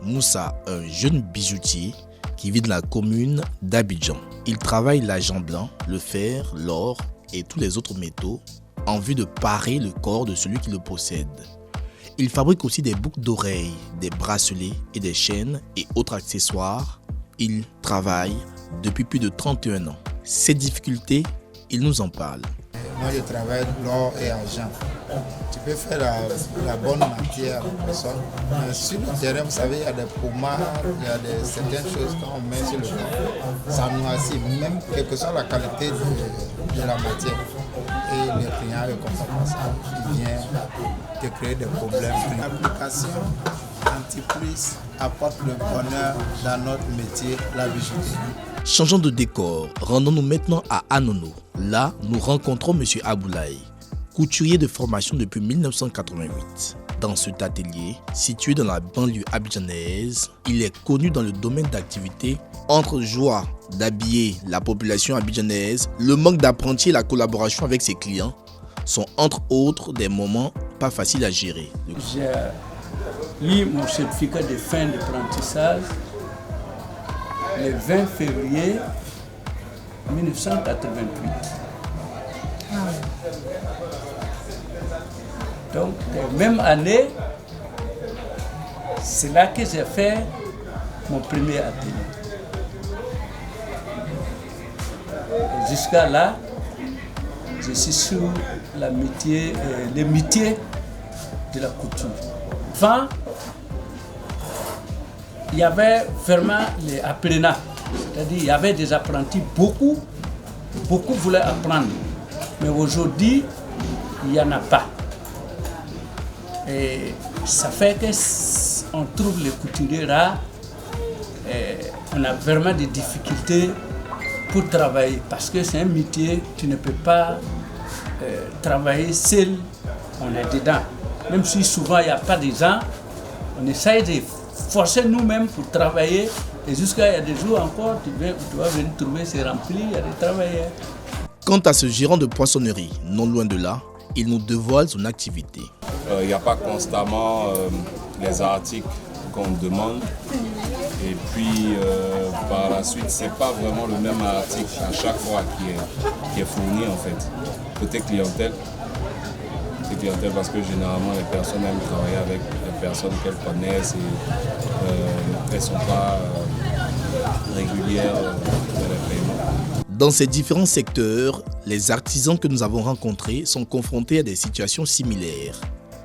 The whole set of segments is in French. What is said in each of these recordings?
Moussa, un jeune bijoutier qui vit dans la commune d'Abidjan. Il travaille l'argent blanc, le fer, l'or et tous les autres métaux en vue de parer le corps de celui qui le possède. Il fabrique aussi des boucles d'oreilles, des bracelets et des chaînes et autres accessoires. Il travaille depuis plus de 31 ans. Ses difficultés, il nous en parle. Moi, je travaille l'or et argent. Tu peux faire la bonne matière, mais sur le terrain, vous savez, il y a des pommades, il y a certaines choses qu'on met sur le corps. Ça noircit, même quelle que soit la qualité de la matière. Et les clients ne comprennent pas ça. Ils viennent te créer des problèmes. L'application anti-prise apporte le bonheur dans notre métier, la bijouterie. Changeons de décor, rendons-nous maintenant à Anono. Là, nous rencontrons M. Aboulaye, couturier de formation depuis 1988. Dans cet atelier, situé dans la banlieue abidjanaise, il est connu dans le domaine d'activité entre joie d'habiller la population abidjanaise, le manque d'apprentis et la collaboration avec ses clients sont entre autres des moments pas faciles à gérer. J'ai eu mon certificat de fin d'apprentissage le 20 février 1988. Donc, la même année, c'est là que j'ai fait mon premier atelier. Jusqu'à là, je suis sur le métier de la couture. Avant, il y avait vraiment les apprenants, c'est-à-dire il y avait des apprentis, beaucoup voulaient apprendre, mais aujourd'hui, il n'y en a pas. Et ça fait qu'on trouve les couturiers rares, et on a vraiment des difficultés pour travailler, parce que c'est un métier, tu ne peux pas travailler seul, on est dedans. Même si souvent il n'y a pas de gens, on essaye de forcer nous-mêmes pour travailler, et jusqu'à il y a des jours encore, tu vas venir trouver, c'est rempli, il y a des travailleurs. Quant à ce gérant de poissonnerie, non loin de là, il nous dévoile son activité. Il n'y a pas constamment les articles qu'on demande, et puis par la suite, ce n'est pas vraiment le même article à chaque fois qui est fourni en fait. Côté clientèle, parce que généralement les personnes aiment travailler avec les personnes qu'elles connaissent et elles ne sont pas régulières dans les paiements. Dans ces différents secteurs, les artisans que nous avons rencontrés sont confrontés à des situations similaires.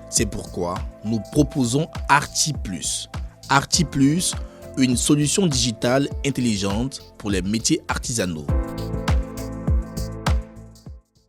C'est pourquoi nous proposons ArtiPlus. ArtiPlus, une solution digitale intelligente pour les métiers artisanaux.